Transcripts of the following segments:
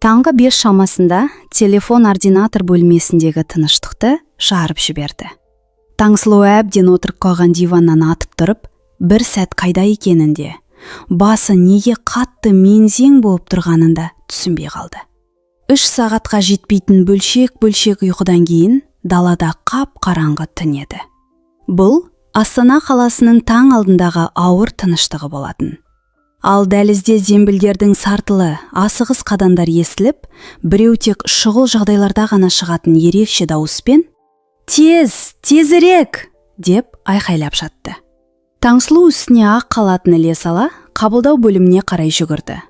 Таңғы 5 шамасында телефон ординатор бөлмесіндегі тыныштықты жарып жіберді. Таңсұлу әбден отырып қалған диваннан атып тұрып, бір сәт қайда екенінде, басы неге қатты мензең болып тұрғанында түсінбей қалды. 3 сағатқа жетпейтін бөлшек ұйқыдан кейін далада қап-қараңғы түн еді. Бұл Астана қаласының таң алдындағы ауыр тыныштығы болатын. Ал дәлізде зембілдердің сартылы, асығыс қадандар естіліп, біреу тек шұғыл жағдайларда ғана шығатын ерекше дауыспен «Тезірек!» деп айқайлап жатты. Таңсұлу үстіне ақ қалатын іле сала, қабылдау бөліміне қарай жүгірді.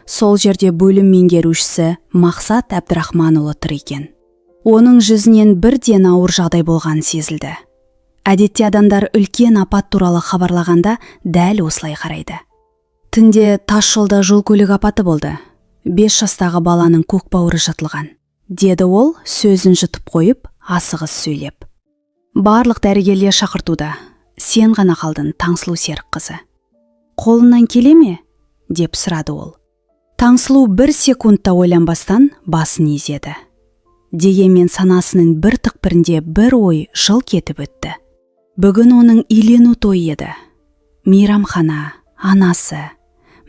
Сол жерде бөлім меңгерушісі Мақсат Әбдірахманұлы тұр екен. Оның жүзінен бірден ауыр жағдай болған сезілді. Әдетте адамдар үлкен апат туралы хабарлағанда дәл осылай қарайды. Түнде тас жолда жол көлік апаты болды. 5 жастағы баланың көкбауыры жыртылған, деді ол сөзін жұтып қойып, асығыс сөйлеп. Барлық дәрігерлер шақыртуда. Сен ғана қалдың, Таңсұлу Серікқызы. Қолынан келе ме? Деп сұрады ол. Таңсұлу 1 секундта ойланбастан басын изеді. Дегенмен санасының бір түкпірінде бір ой жылт етіп өтті. Бүгін оның үйлену тойы еді. Мейрамхана, анасы,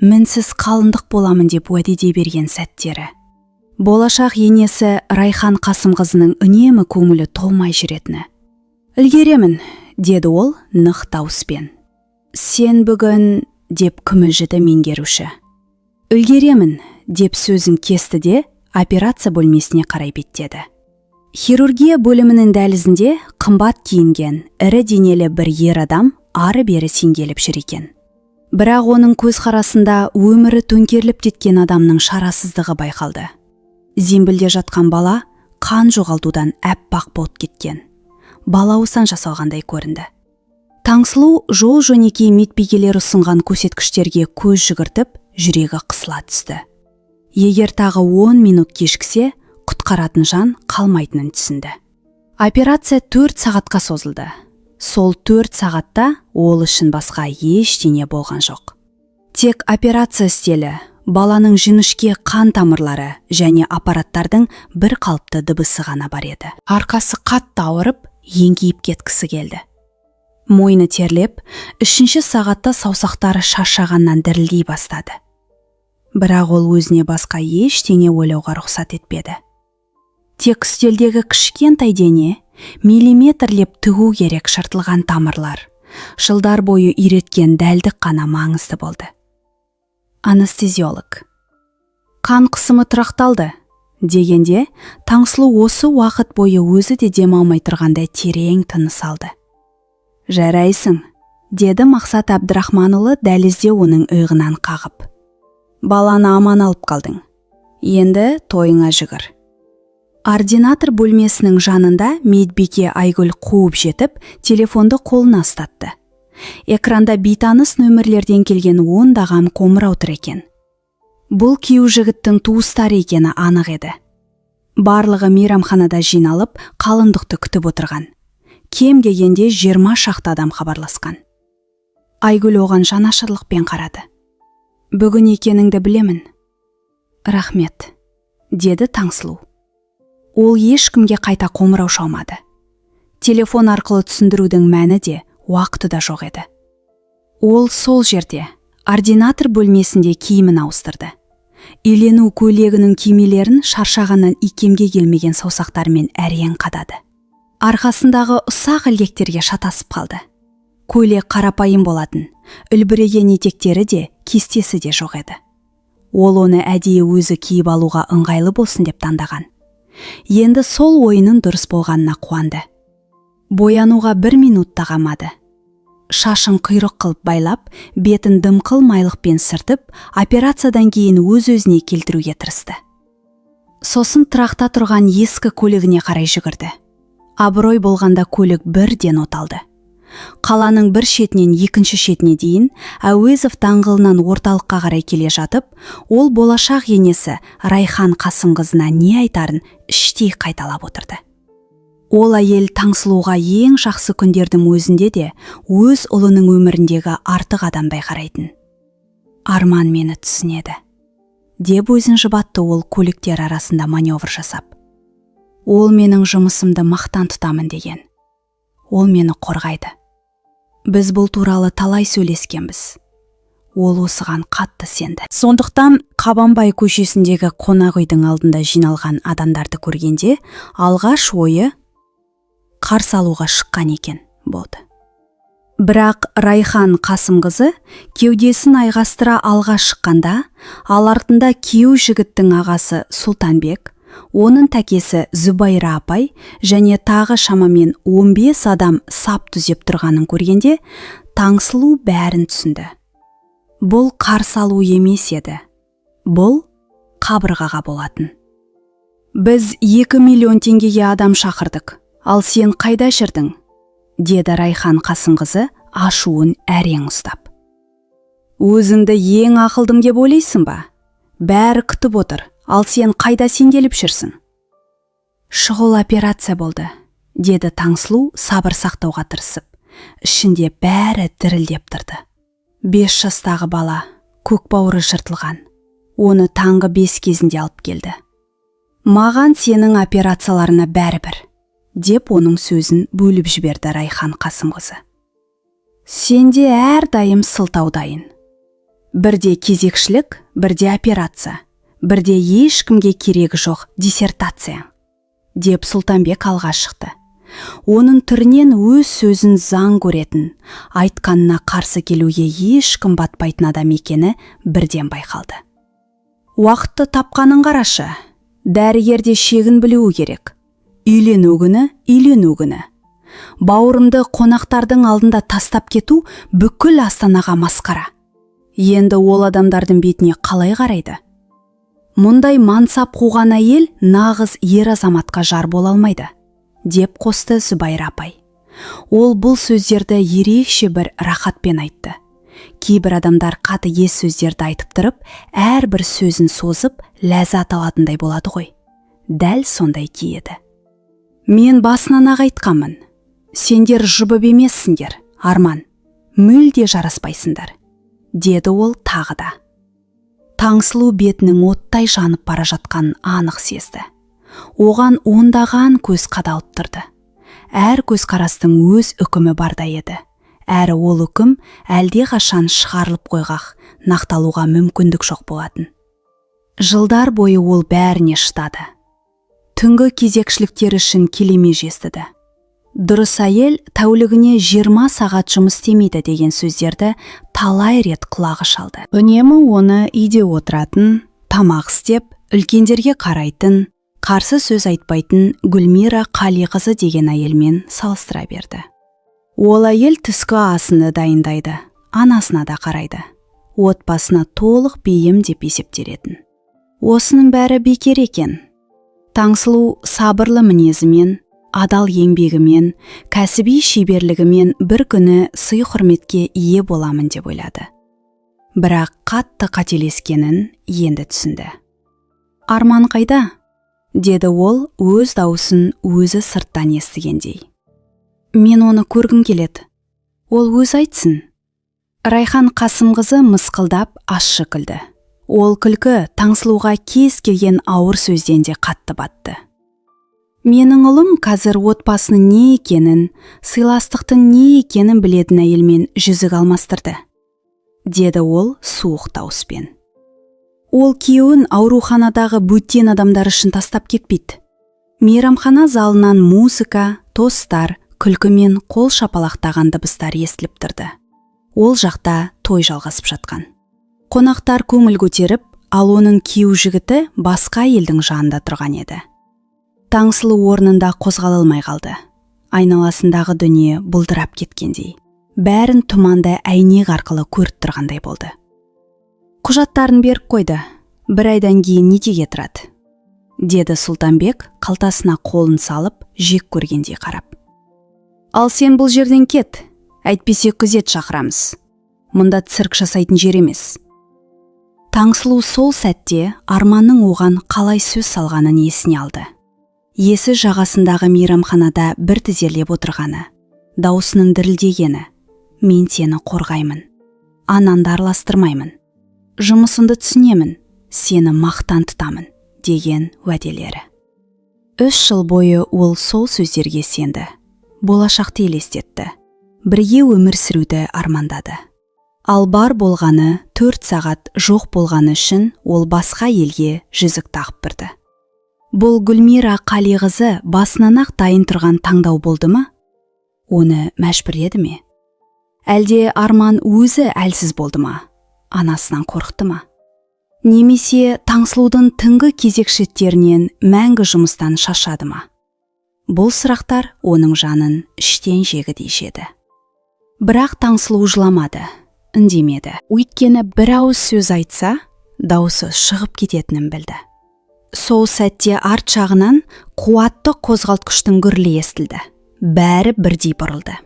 мінсіз қалындық боламын деп уәдеде берген сәттері. Болашақ енесі Райхан Қасымқызының үнемі көңілі толмай жүретіні. «Үлгеремін», деді ол нық дауыспен. «Сен бүгін», деп күмілжіді меңгеруші. «Үлгеремін», деп сөзін кесті де операция бөлмесіне қарай беттеді. Хирургия бөлімінің дәлізінде қымбат киінген, ірі денелі бір ер адам ары-бері сенделіп жүр екен. Бірақ оның көзқарасында өмірі төңкеріліп кеткен адамның шарасыздығы байқалды. Зембілде жатқан бала қан жоғалтудан әппақ болып кеткен. Балаусан жасалғандай көрінді. Таңсұлу жол-жөнекей медбикелер ұсынған көрсеткіштерге көз жүгіртіп, жүрегі қысыла түсті. Егер тағы 10 минут кешіксе, құтқаратын жан қалмайтынын түсінді. Операция 4 сағатқа созылды. Сол 4 сағатта ол үшін басқа ештеңе болған жоқ. Тек операция істелі, баланың жіңішке қан тамырлары және аппараттардың бір қалыпты дыбысы ғана бар еді. Арқасы қатты ауырып, еңкейіп кеткісі келді. Мойны терлеп, 3 сағатта саусақтары шаршағаннан дірілдей бастады. Бірақ ол өзіне басқа ештеңе ойлауға рұқсат етпеді. Тек үстелдегі кішкентай дене, миллиметрлеп тігу керек шартылған тамырлар, жылдар бойы үйреткен дәлдік қана маңызды болды. Анестезиолог. «Қан қысымы тұрақталды», дегенде, Таңсұлу осы уақыт бойы өзі де демалмай тұрғандай терең тыныс алды. «Жарайсың», деді Мақсат Әбдірахманұлы дәлізде оның иығынан қағып. «Баланы аман алып қалдың. Енді тойыңа жүгір». Ординатор бөлмесінің жанында медбике Айгүл қуып жетіп, телефонды қолына ұстатты. Экранда бейтаныс нөмірлерден келген 10-даған қоңырау тұр екен. Бұл күйеу жігіттің туыстары екені анық еді. Барлығы мейрамханада жиналып, қалыңдықты күтіп отырған. Кем дегенде 20 шақты адам хабарласқан. Айгүл оған жанашырлықпен қарады. «Бүгін екеніңді білемін». «Рахмет», деді Таңсұлу. Ол ешкімге қайта қоңырау шалмады. Телефон арқылы түсіндірудің мәні де, уақыты да жоқ еді. Ол сол жерде, ординатор бөлмесінде киімін ауыстырды. Үйлену көйлегінің кимелерін шаршағаннан икемге келмеген саусақтармен әрең қадады. Арқасындағы ұсақ ілгектерге шатасып қалды. Көйлек қарапайым болатын, үлбіреген етектері де, кестесі де жоқ еді. Ол оны әдейі өзі киіп алуға ыңғайлы болсын деп таңдаған. Енді сол ойының дұрыс болғанына қуанды. Боянуға 1 минутта қамады. Шашын құйрық қылып байлап, бетін дымқыл майлықпен сыртып, операциядан кейін өз-өзіне келтіруге тырысты. Сосын тұрақта тұрған ескі көлігіне қарай жүгірді. Абырой болғанда көлік бірден оталды. Қаланың бір шетінен екінші шетіне дейін Әуезов даңғылынан орталыққа қарай келе жатып, ол болашақ енесі Райхан Қасымқызына не айтарын іштей қайталап отырды. Ол әйел Таңсұлуға ең жақсы күндердің өзінде де өз ұлының өміріндегі артық адамдай қарайтын. «Арман мені түсінеді», деп өзін жұбатты ол көліктер арасында маневр жасап. Ол менің жұмысымды мақтан тұтамын деген. Ол мені қорғайды. Біз бұл туралы талай сөйлескенбіз. Ол осыған қатты сенді. Сондықтан Қабанбай көшесіндегі қонақ үйдің алдында жиналған адамдарды көргенде алғаш ойы қарсы алуға шыққан екен болды. Бірақ Райхан Қасымқызы кеудесін айғастыра алға шыққанда, ал артында күйеу жігіттің ағасы Сұлтанбек, оның тәкесі Зүбайра апай және тағы шамамен 15 адам сап түзеп тұрғанын көргенде, Таңсұлу бәрін түсінді. Бұл қарсы алу емес еді. Бұл қабырғаға болатын. Біз 2 миллион теңгеге адам шақырдық, ал сен қайда жүрдің? Деді Райхан Қасымқызы ашуын әрең ұстап. Өзіңді ең ақылдым деп ойлайсың ба? Бәрі күтіп отыр, ал сен қайда сенделіп жүрсің? Шұғыл операция болды, деді Таңсұлу сабыр сақтауға тырысып. Ішінде бәрі дірілдеп тұрды. 5 жастағы бала, көк бауыры жыртылған. Оны таңғы 5 кезінде алып келді. Маған сенің операцияларына бәрібір, деп оның сөзін бөліп жіберді Райхан Қасымқызы. Сенде әрдайым сылтау дайын. Бірде кезекшілік, бірде операция, бірде ешкімге керегі жоқ диссертация, деп Сұлтанбек алға шықты. Оның түрінен өз сөзін заң көретін, айтқанына қарсы келуге ешкім батпайтын адам екені бірден байқалды. Уақытты тапқанын қарашы, дәрігерде шегін білуі керек. Үйлену күні. Бауырымды қонақтардың алдында тастап кету бүкіл Астанаға масқара. Енді ол адамдардың бетіне қалай қарайды? Мұндай мансап қуған әйел нағыз ер азаматқа жар бола алмайды, деп қосты Зүбайра апай. Ол бұл сөздерді ерекше бір рахатпен айтты. Кейбір адамдар қаты ес сөздерді айтып тұрып, әрбір сөзін созып, ләззат алатындай болады ғой. Дәл сондай киеді. Мен басынан ақ айтқанмын. Сендер жұбып емессіңдер, Арман. Мүлде жараспайсыңдар, деді ол тағы да. Таңсұлу бетінің оттай жанып бара жатқанын анық сезді. Оған ондаған көз қадалып тұрды. Әр көз қарастың өз үкімі барда еді. Әрі ол үкім әлде қашан шығарылып қойғақ, нақталуға мүмкіндік жоқ болатын. Жылдар бойы ол бәріне шыдады. Түнгі кезекшіліктер үшін келеме жестіді. Дұрыс әйел тәулігіне 20 сағат жұмыс істемейді деген сөздерді талай рет құлағы шалды. Үнемі оны үйде отыратын, тамақ істеп, үлкендерге қарайтын, қарсы сөз айтпайтын Гүлмира Қалиқызы деген әйелмен салыстыра берді. Ол әйел түскі асыны дайындайды, анасына да қарайды. Отбасына толық бейім деп есептелетін. Осының бәрі бекер екен. Таңсұлу сабырлы мінезімен, адал еңбегімен, кәсіби шеберлігімен бір күні сый құрметке ие боламын деп ойлады. Бірақ қатты қателескенін енді түсінді. Арман қайда? Деді ол өз даусын өзі сырттан естігендей. Мен оны көргім келеді. Ол өз айтсын. Райхан Қасымқызы мысқылдап ащы күлді. Ол күлкі Таңсұлуға кез келген ауыр сөзден де қатты батты. Менің ұлым қазір отбасының не екенін, сыйластықтың не екенін білетін әйелмен жүзік алмастырды, деді ол суық дауыспен. Ол күйеуін ауруханадағы бөтен адамдар үшін тастап кетпейді. Мейрамхана залынан музыка, тостар, күлкі мен қол шапалақтаған дыбыстар естіліп тұрды. Ол жақта той жалғасып жатқан. Қонақтар көңіл көтеріп, ал оның күйеу жігіті басқа елдің жанында тұрған еді. Таңсұлу орнында қозғала алмай қалды. Айналасындағы дүние бұлдырап кеткендей. Бәрін тұманда әйнек арқылы көріп тұрғандай болды. Құжаттарын беріп қойды. Бір айдан кейін некеге тұрады, деді Сұлтанбек қалтасына қолын салып, жек көргендей қарап. Ал сен бұл жерден кет, әйтпесе күзет шақырамыз. Мұнда цирк жасайтын жер емес. Таңсұлу сол сәтте Арманның оған қалай сөз салғанын есіне алды. Есі жағасындағы мейрамханада бір тізерлеп отырғаны, даусының дірілдегені. Мен сені қорғаймын. Ананды араластырмаймын. Жұмысынды түсінемін. сені мақтан тұтамын деген уәделері. 3 жыл бойы ол сол сөздерге сенді. Болашақты елестетті. Бірге өмір сүруді армандады. Ал бар болғаны 4 сағат жоқ болғаны үшін ол басқа елге жүзік тағып бірді. Бұл Гүлмира Қалиқызы басынан ақ дайын тұрған таңдау болды ма? Оны мәжбүрледі ме? Әлде Арман өзі әлсіз болды ма? Анасынан қорықты ма? Немесе Таңсұлудың түнгі кезекшеттерінен мәңгі жұмыстан шаршады ма? Бұл сұрақтар оның жанын іштен жегідей жеді. Бірақ Таңсұлу жыламады, үндемеді. Өйткені бір ауыз сөз айтса, дауысы шығып кететінін білді. Сол сәтте арт жағынан қуатты қозғалтқыштың гүрілі естілді. Бәрі бірдей бұрылды.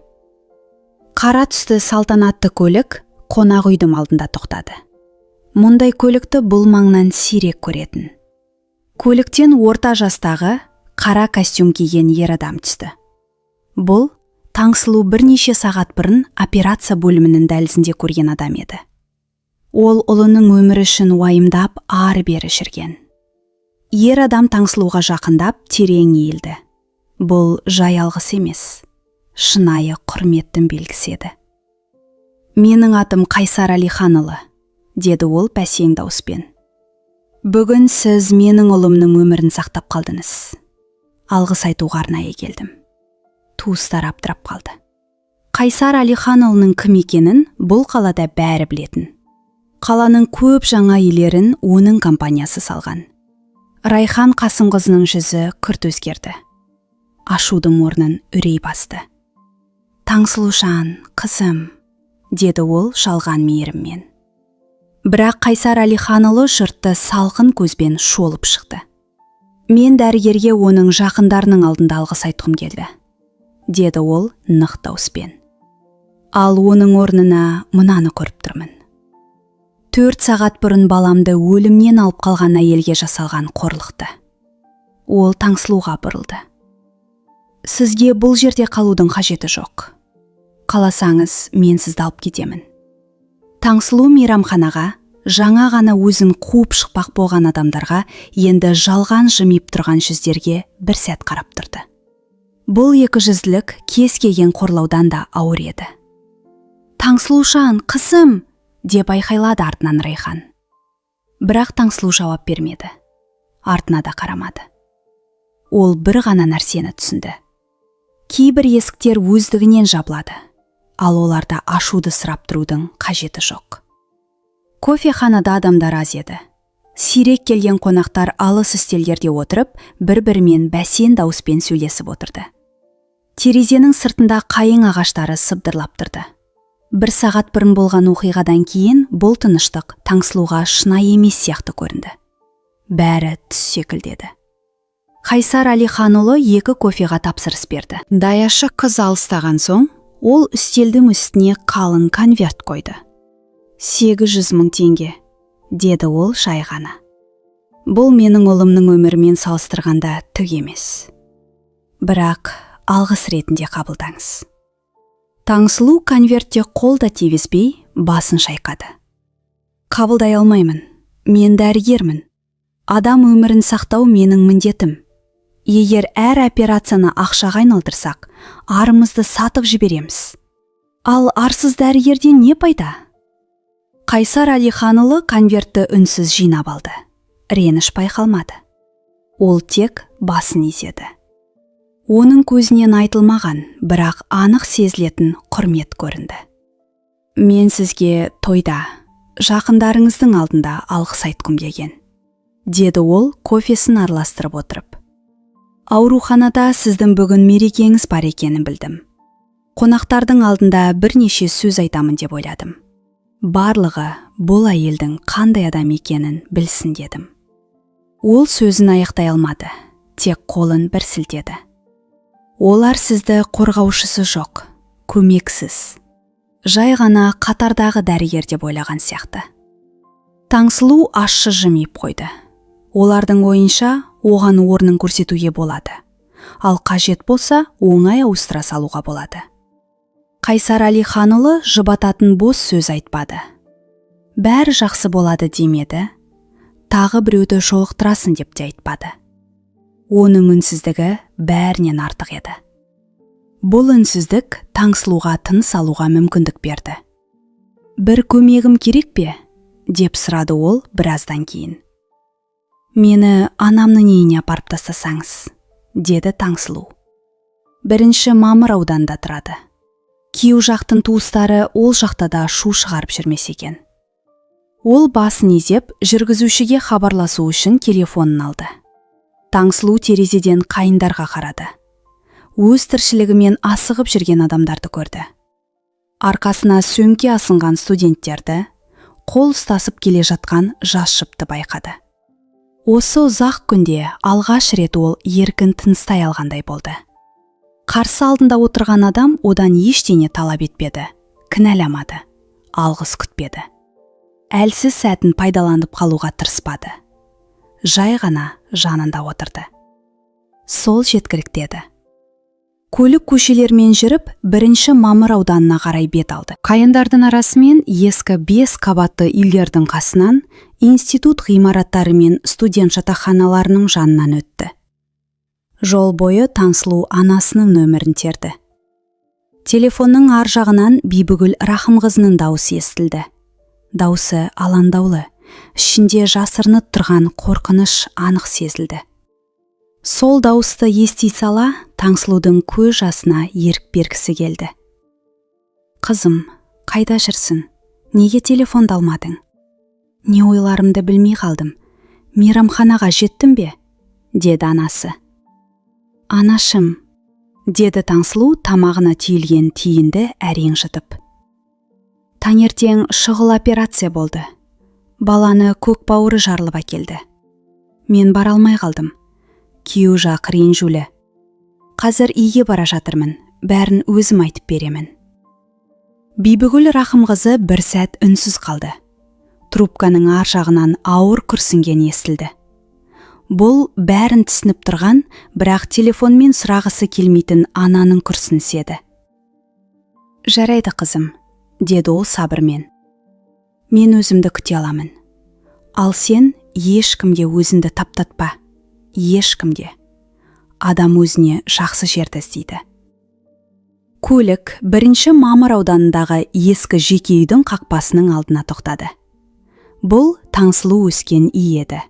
Қара түсті салтанатты көлік қонақ үйдің алдында тоқтады. Мұндай көлікті бұл маңнан сирек көретін. Көліктен орта жастағы қара костюм киген ер адам түсті. Бұл Таңсұлу бірнеше сағат бұрын операция бөлімінің дәлізінде көрген адам еді. Ол ұлының өмірі үшін уайымдап ары-бері жүрген. Ер адам Таңсұлуға жақындап терең иілді. Бұл жай алғыс емес, шынайы құрметтің белгісі еді. Менің атым Қайсар Әлиханұлы, деді ол бәсең дауыспен. Бүгін сіз менің ұлымның өмірін сақтап қалдыңыз. Алғыс айтуға арнайы келдім. Туыстар абдырап қалды. Қайсар Әлиханұлының кім екенін бұл қалада бәрі білетін. Қаланың көп жаңа үйлерін оның компаниясы салған. Райхан Қасымқызының жүзі күрт өзгерді. Ашудың орнын үрей басты. Таңсұлушан, қызым, деді ол жалған мейіріммен. Бірақ Қайсар Әлиханұлы жұртты салқын көзбен шолып шықты. Мен дәрігерге оның жақындарының алдында алғыс айтқым келді, деді ол нық дауыспен. Ал оның орнына мынаны көріп тұрмын. 4 сағат бұрын баламды өлімнен алып қалған әйелге жасалған қорлықты. Ол Таңсұлуға бұрылды. Сізге бұл жерде қалудың қажеті жоқ. Қаласаңыз, мен сізді алып кетемін. Таңсұлу мейрамханаға, жаңа ғана өзін қуып шықпақ болған адамдарға енді жалған жымиып тұрған жүздерге бір сәт қарап тұрды. Бұл екіжүзділік кез келген қорлаудан да ауыр еді. Таңсұлушан, қызым, деп айқайлады артынан Райхан. Бірақ Таңсұлу жауап бермеді. Артына да қарамады. Ол бір ғана нәрсені түсінді. Кейбір есіктер өздігінен жабылады, ал оларда ашуды сұрап тұрудың қажеті жоқ. Кофеханада адамдар аз еді. Сирек келген қонақтар алыс үстелдерде отырып, бір-бірімен бәсең дауыспен сөйлесіп отырды. Терезенің сыртында қайың ағаштары сыбдырлап тұрды. 1 сағат бұрын болған оқиғадан кейін бұл тыныштық Таңсұлуға шынайы емес сияқты көрінді. Бәрі түс секілдеді. Қайсар Әлиханұлы 2 кофеға тапсырыс берді. Даяшы қыз алыстаған соң, ол үстелдің үстіне қалың конверт қойды. 800 000 теңге, деді ол жай ғана. Бұл менің ұлымның өмірімен салыстырғанда түк емес. Бірақ алғыс ретінде қабылдаңыз. Таңсұлу конвертте қолда тигізбей басын шайқады. Қабылдай алмаймын. Мен дәрігермін. Адам өмірін сақтау менің міндетім. Егер әр операцияны ақшаға айналдырсақ, арымызды сатып жібереміз. Ал арсыз дәрігерден не пайда? Қайсар Әлиханұлы конвертті үнсіз жинап алды. Реніш байқалмады. Ол тек басын изеді. Оның көзінен айтылмаған, бірақ анық сезілетін құрмет көрінді. Мен сізге тойда, жақындарыңыздың алдында алғыс айтқым келген, деді ол кофесін араластырып отырып. Ауруханада сіздің бүгін мерекеңіз бар екенін білдім. Қонақтардың алдында бірнеше сөз айтамын деп ойладым. Барлығы бұл әйелдің қандай адам екенін білсін дедім. Ол сөзін аяқтай алмады, тек қолын бір сілтеді. Олар сізді қорғаушысы жоқ, көмексіз. Жай ғана қатардағы дәрігер деп ойлаған сияқты. Таңсұлу ащы жымиып қойды. Олардың ойынша оған орнын көрсетуге болады. Ал қажет болса, оңай ауыстыра салуға болады. Қайсар Әлиханұлы жұбататын бос сөз айтпады. Бәрі жақсы болады демеді. тағы біреуді жолықтырасын деп те айтпады. Оның үнсіздігі бәрінен артық еді. Бұл үнсіздік Таңсұлуға тыныс алуға мүмкіндік берді. «Бір көмегім керек пе?» деп сұрады ол біраздан кейін. «Мені анамның үйіне апарып тастасаңыз», деді Таңсұлу. 1 Мамыр ауданында тұрады. Күйеу жақтың туыстары ол жақта да шу шығарып жүрмес екен. Ол басын изеп, жүргізушіге хабарласу үшін телефонын алды. Таңсұлу терезеден қайындарға қарады. Өз тіршілігімен асығып жүрген адамдарды көрді. Арқасына сөмке асынған студенттерді, қол ұстасып келе жатқан жас жұпты байқады. Осы ұзақ күнде алғаш рет ол еркін тыныстай алғандай болды. Қарсы алдында отырған адам одан ештеңе талап етпеді, кінәламады, алғыс күтпеді. Әлсіз сәтін пайдаланып қалуға тырыспады. Жай ғана жанында отырды. Сол жеткілікті еді. Көлік көшелермен жүріп, 1 Мамыр ауданына қарай бет алды. Қайындардың арасымен ескі 5 қабатты үйлердің қасынан институт ғимараттары мен студент жатақханаларының жанынан өтті. Жол бойы Таңсұлу анасының нөмірін терді. Телефонның ар жағынан Бибігүл Рахымқызының дауысы естілді. Дауысы алаңдаулы, ішінде жасырынып тұрған қорқыныш анық сезілді. Сол дауысты ести сала, Таңсұлудың көз жасына ерік бергісі келді. «Қызым, қайда жүрсің? Неге телефонды алмадың? Не ойларымды білмей қалдым. Мейрамханаға жеттім бе?» деді анасы. «Анашым», деді Таңсұлу тамағына түйілген тиінді әрең жұтып. «Таңертең шұғыл операция болды. Баланы көк бауыры жарылып әкелді. Мен бара алмай қалдым. Күйеу жақ ренжулі. Қазір үйге бара жатырмын, бәрін өзім айтып беремін». Бибігүл Рахымқызы бір сәт үнсіз қалды. Трубканың ар жағынан ауыр күрсінген естілді. Бұл бәрін түсініп тұрған, бірақ телефонмен сұрағысы келмейтін ананың күрсінісі еді. «Жарайды қызым», деді ол сабырмен. «Мен өзімді күте аламын. Ал сен ешкімге өзіңді таптатпа. Ешкімге. Адам өзіне жақсы жерді іздейді». Көлік 1 Мамыр ауданындағы ескі жеке үйдің қақпасының алдына тоқтады. Бұл Таңсұлу өскен үй еді.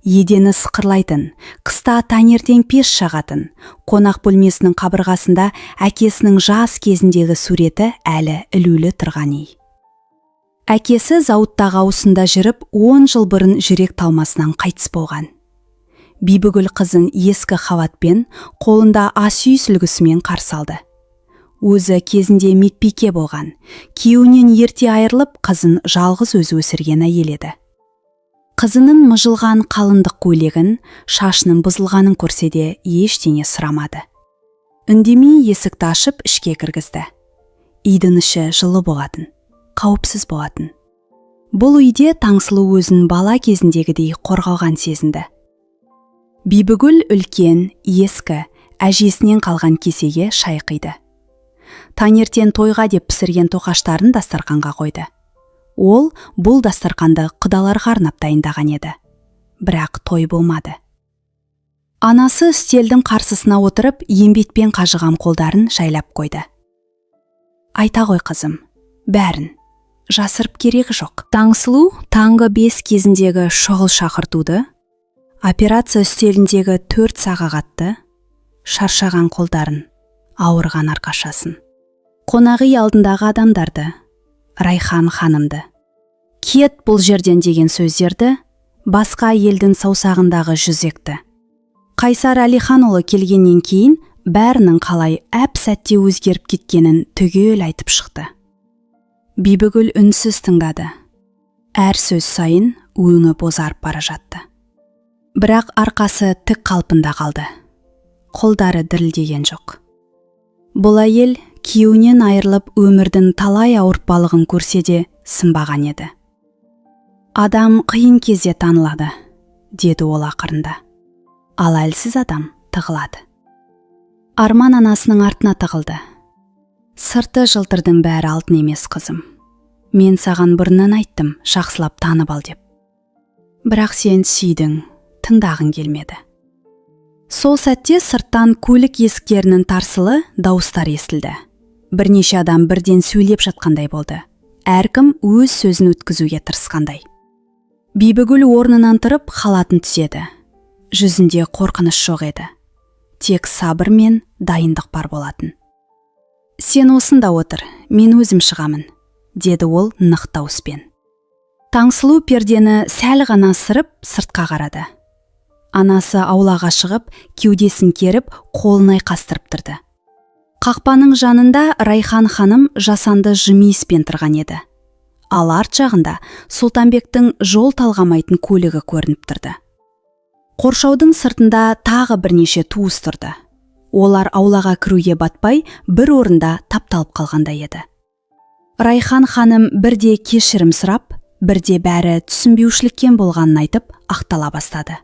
Едені сықырлайтын, қыста таңертең пеш жағатын, қонақ бөлмесінің қабырғасында әкесінің жас кезіндегі суреті әлі ілулі тұрған үй. Әкесі зауыттағы ауысында жүріп 10 жыл бұрын жүрек талмасынан қайтыс болған. Бибігүл қызын ескі халатпен, қолында ас үй сүлгісімен қарсы алды. Өзі кезінде медбике болған, күйеуінен ерте айырылып, қызын жалғыз өзі өсірген әйел еді. Қызының мыжылған қалыңдық көйлегін, шашының бұзылғанын көрсе де ештеңе сұрамады. Үндемей есікті ашып ішке кіргізді. Үйдің іші жылы болатын, қауіпсіз болатын. Бұл үйде Таңсұлу өзін бала кезіндегідей қорғалған сезінді. Бибігүл үлкен, ескі, әжесінен қалған кесеге шай құйды. Таңертең тойға деп пісірген тоқаштарын дастарханға қойды. Ол бұл дастарханды құдаларға арнап дайындаған еді. Бірақ той болмады. Анасы үстелдің қарсысына отырып, еңбекпен қажыған қолдарын жайлап қойды. «Айта ғой қызым, бәрін. Жасырып керегі жоқ». Таңсұлу таңғы 5 кезіндегі шұғыл шақыртуды, операция үстеліндегі 4 сағағатты, шаршаған қолдарын, ауырған арқашасын, қонақ үй алдындағы адамдарды, Райхан ханымды, «Кет бұл жерден» деген сөздерді, басқа елдің саусағындағы жүзекті. Қайсар Әлиханұлы келгеннен кейін бәрінің қалай әп-сәтте өзгеріп кеткенін түгел айтып шықты. Бибігүл үнсіз тыңдады. Әр сөз сайын өңі бозарып бара жатты. Бірақ арқасы тік қалпында қалды. Қолдары дірілдеген жоқ. Бұл әйел күйеуінен айырылып өмірдің талай ауыртпалығын көрсе де сынбаған еді. «Адам қиын кезде танылады», деді ол ақырында. «Ал әлсіз адам тығылады». Арман анасының артына тығылды. «Сырты жылтырдың бәрі алтын емес, қызым. Мен саған бұрыннан айттым, жақсылап танып ал деп. бірақ сен сүйдің, тыңдағың келмеді. Сол сәтте сырттан көлік есіктерінің тарсылы дауыстар естілді. Бірнеше адам бірден сөйлеп жатқандай болды. Әркім өз сөзін өткізуге тырысқандай. Бибігүл орнынан тұрып халатын түседі. Жүзінде қорқыныш жоқ еді. Тек сабыр мен дайындық бар болатын. Сен осында отыр, мен өзім шығамын, деді ол нық дауыспен. Таңсұлу пердені сәл ғана ысырып сыртқа қарады. Анасы аулаға шығып, кеудесін керіп, қолын айқастырып тұрды. Қақпаның жанында Райхан ханым жасанды жымиыспен тұрған еді. Ал арт жағында Сұлтанбектің жол талғамайтын көлігі көрініп тұрды. Қоршаудың сыртында тағы бірнеше туыс тұрды. Олар аулаға кіруге батпай, бір орында тапталып қалғандай еді. Райхан ханым бірде кешірім сұрап, бірде бәрі түсінбеушіліктен болғанын айтып, ақтала бастады.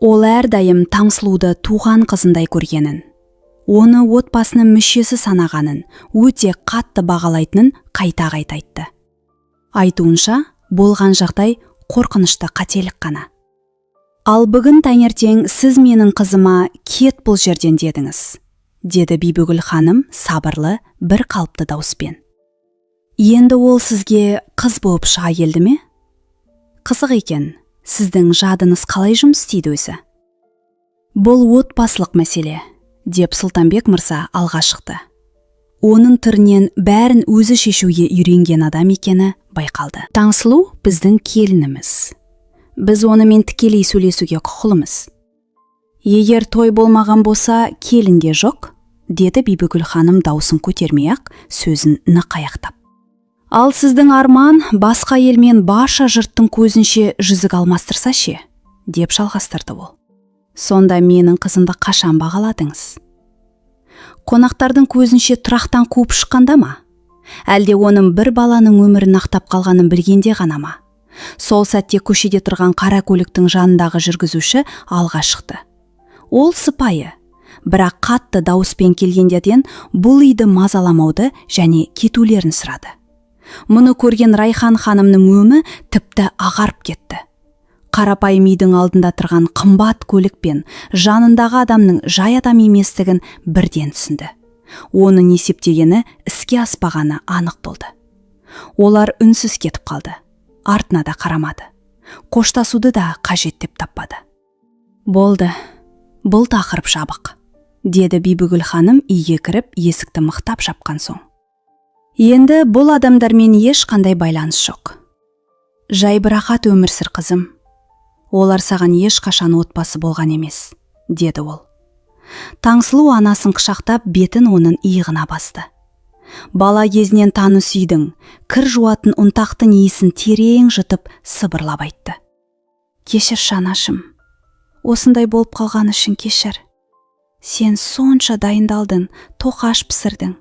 Ол әрдайым Таңсұлуды туған қызындай көргенін, оны отбасының мүшесі санағанын, өте қатты бағалайтынын қайта-қайта айтты. Айтуынша, болған жағдай қорқынышты қателік қана. Ал бүгін таңертең сіз менің қызыма кет бұл жерден дедіңіз, деді Бибігүл ханым сабырлы бір қалыпты дауыспен. Енді ол сізге қыз болып шыға келді ме? Қызық екен, сіздің жадыңыз қалай жұмыс істейді өзі? Бұл отбасылық мәселе, деп Сұлтанбек мырза алға шықты. Оның түрінен бәрін өзі шешуге үйренген адам екені байқалды. Таңсұлу біздің келініміз. Біз онымен тікелей сөйлесуге құқылымыз. Егер той болмаған болса, келінде жоқ, деді Бибігүл ханым даусын көтермей-ақ, сөзін нық аяқтап. Ал сіздің арман басқа елмен барша жұрттың көзінше жүзік алмастырса ше, деп жалғастырды ол. Сонда менің қызымды қашан бағаладыңыз? Қонақтардың көзінше тұрақтан қуып шыққанда ма? Әлде оның бір баланың өмірін ақтап қалғанын білгенде ғана ма? Сол сәтте көшеде тұрған қара көліктің жанындағы жүргізуші алға шықты. Ол сыпайы, бірақ қатты дауыспен келгендерден бұл үйді мазаламауды және кетулерін сұрады. Мұны көрген Райхан ханымның өңі тіпті ағарып кетті. Қарапайым үйдің алдында тұрған қымбат көлікпен жанындағы адамның жай адам еместігін бірден түсінді. Оның есептегені іске аспағаны анық болды. Олар үнсіз кетіп қалды. Артына да қарамады. Қоштасуды да қажет деп таппады. Болды, бұл тақырып жабық, деді Бибігүл ханым үйге кіріп есікті мықтап жапқан соң. Енді бұл адамдармен ешқандай байланыс жоқ. Жай бірақат өмір сүр қызым. Олар саған ешқашан отбасы болған емес, деді ол. Таңсұлу анасын құшақтап бетін оның иығына басты. Бала кезінен таныс үйдің, кір жуатын ұнтақтың иісін терең жұтып сыбырлап айтты. Кешір шанашым, осындай болып қалған үшін кешір. Сен сонша дайындалдың, тоқаш пісірдің.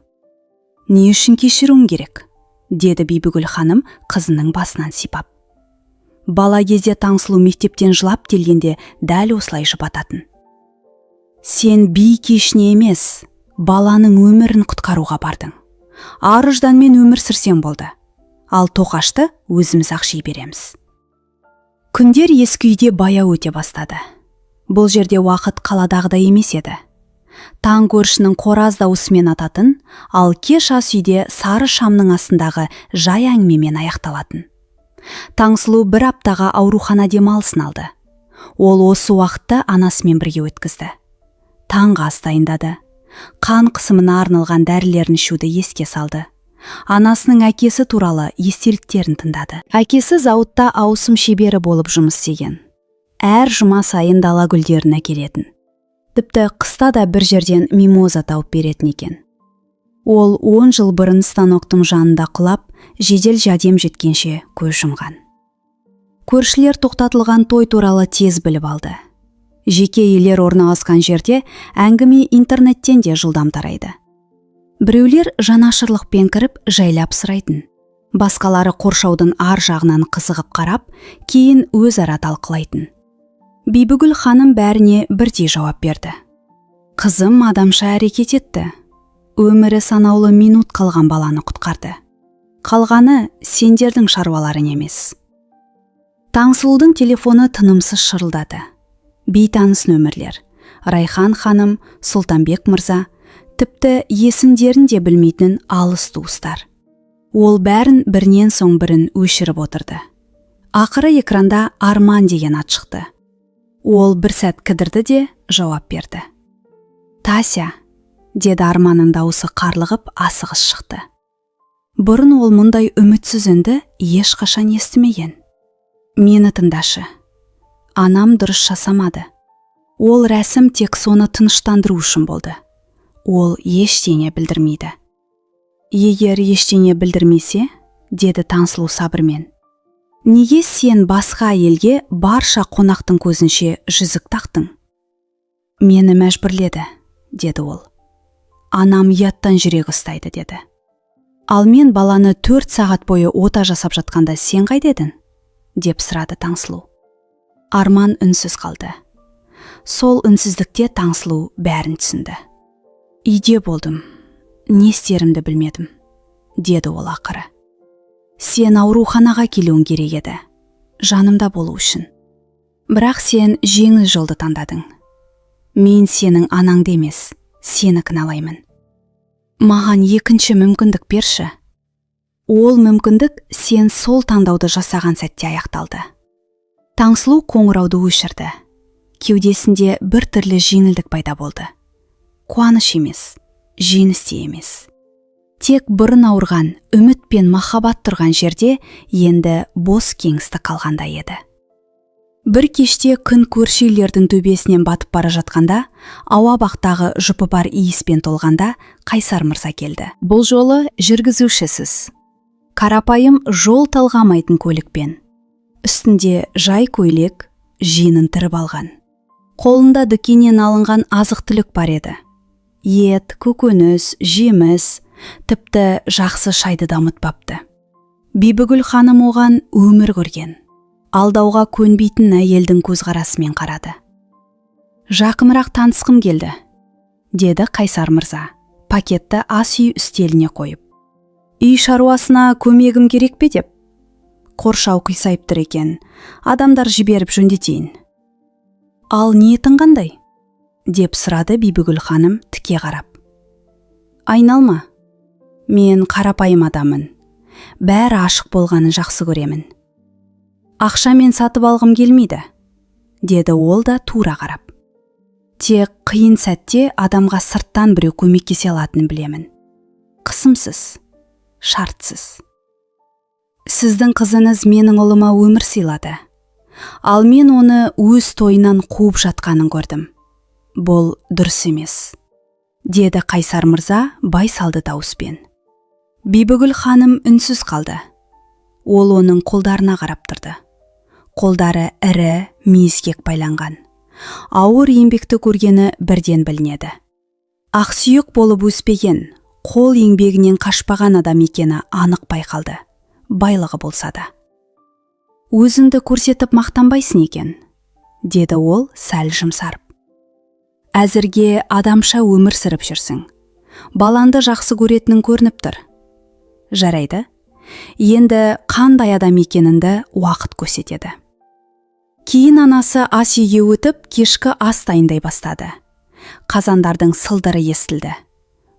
Не үшін кешіруің керек? Деді Бибігүл ханым қызының басынан сипап. Бала кезде Таңсұлу мектептен жылап келгенде дәл осылай жұбататын. Сен би кешіне емес, баланың өмірін құтқаруға бардың. Ар-ұжданмен өмір сүрсем болды. Ал тоқашты өзіміз ақши береміз. Күндер ескі үйде баяу өте бастады. Бұл жерде уақыт қаладағыдай емес еді. Таң көршінің қораз дауысымен ататын, ал кеш ас үйде сары шамның астындағы жай әңгімемен аяқталатын. Таңсұлу бір аптаға аурухана демалысын алды. Ол осы уақытты анасымен бірге өткізді. Таңғы ас дайындады. Қан қысымына арналған дәрілерін ішуді еске салды. Анасының әкесі туралы естеліктерін тыңдады. Әкесі зауытта ауысым шебері болып жұмыс істеген. Әр жұма сайын дала гүлдерін әкелетін. Тіпті қыста да бір жерден мимоза тауып беретін екен. Ол 10 жыл бұрын станоктың жанында құлап, жедел жәрдем жеткенше көз жұмған. Көршілер тоқтатылған той туралы тез біліп алды. Жеке үйлер орналасқан жерде әңгіме интернеттен де жылдам тарайды. Біреулер жанашырлықпен кіріп жайлап сұрайтын. Басқалары қоршаудың ар жағынан қызығып қарап, кейін өзара талқылайтын. Бибігүл ханым бәріне бірдей жауап берді. Қызым адамша әрекет етті. Өмірі санаулы минут қалған баланы құтқарды. Қалғаны сендердің шаруаларың емес. Таңсұлудың телефоны тынымсыз шырылдады. Бейтаныс нөмірлер. Райхан ханым, Сұлтанбек мырза, тіпті есімдерін де білмейтін алыс туыстар. Ол бәрін бірінен соң бірін өшіріп отырды. Ақыры экранда Арман деген ат шықты. Ол бір сәт кідірді де жауап берді. «Тася», деді Арманның дауысы қарлығып асығыс шықты. Бұрын ол мұндай үмітсіз үнді ешқашан естімеген. «Мені тыңдашы. Анам дұрыс жасамады. Ол рәсім тек соны тыныштандыру үшін болды. Ол ештеңе білдірмейді». «Егер ештеңе білдірмесе», деді Таңсұлу сабырмен, «неге сен басқа елге барша қонақтың көзінше жүзік тақтың?» «Мені мәжбүрледі», деді ол. «Анам ұяттан жүрегі ұстайды», деді. «Ал мен баланы 4 сағат бойы ота жасап жатқанда сен қайда едің?» деп сұрады Таңсұлу. Арман үнсіз қалды. Сол үнсіздікте Таңсұлу бәрін түсінді. «Үйде болдым. Не істерімді білмедім», деді ол ақыры. «Сен ауруханаға келуің керек еді, жанымда болу үшін. Бірақ сен жеңіл жолды таңдадың. Мен сенің анаңды емес, сені кінәлаймын. Маған екінші мүмкіндік берші». Ол мүмкіндік сен сол таңдауды жасаған сәтте аяқталды. Таңсұлу қоңырауды өшірді. Кеудесінде бір түрлі жеңілдік пайда болды. Қуаныш емес, жеңіс те емес. Тек бұрын ауырған, үміт пен махаббат тұрған жерде енді бос кеңістік қалғандай еді. Бір кеште күн көрші үйлердің төбесінен батып бара жатқанда, ауа бақтағы жұпы бар иіспен толғанда Қайсар мырза келді. Бұл жолы жүргізушісіз. Қарапайым жол талғамайтын көлікпен. Үстінде жай көйлек, жеңін тіріп алған. Қолында дүкеннен алынған азық-түлік бар еді. Ет, көкөніс, жеміс, тіпті жақсы шайды дамытпапты. Бибігүл ханым оған өмір көрген. Алдауға көнбейтін әйелдің көзқарасымен қарады. «Жақынырақ танысқым келді», деді Қайсар мырза, пакетті ас үй үстеліне қойып. «Үй шаруасына көмегім керек пе деп? Қоршау қисайып тұр екен, адамдар жіберіп жөндетейін». «Ал ниетің қандай?» деп сұрады Бибігүл ханым тіке қарап. «Айналма. Мен қарапайым адамын. Бәрі ашық болғанын жақсы көремін. Ақшамен сатып алғым келмейді», деді ол да тура қарап. «Тек қиын сәтте адамға сырттан біреу көмектесе алатынын білемін. Қысымсыз, шартсыз. Сіздің қызыңыз менің ұлыма өмір сыйлады. Ал мен оны өз тойынан қуып жатқанын көрдім. Бұл дұрыс емес», деді Қайсар мырза байсалды дауыспен. Бибігүл ханым үнсіз қалды. Ол оның қолдарына қарап тұрды. Қолдары ірі, мүйізгек байланған. Ауыр еңбекті көргені бірден білінеді. Ақсүйек болып өспеген, қол еңбегінен қашпаған адам екені анық байқалды, байлығы болса да. «Өзіңді көрсетіп мақтанбайсың екен», деді ол сәл жұмсарып. «Әзірге адамша өмір сүріп жүрсің. Баланды жақсы көретінің көрініп тұр. Жарайды. Енді қандай адам екеніңді уақыт көрсетеді». Кейін анасы ас үйге өтіп, кешкі ас дайындай бастады. Қазандардың сылдыры естілді.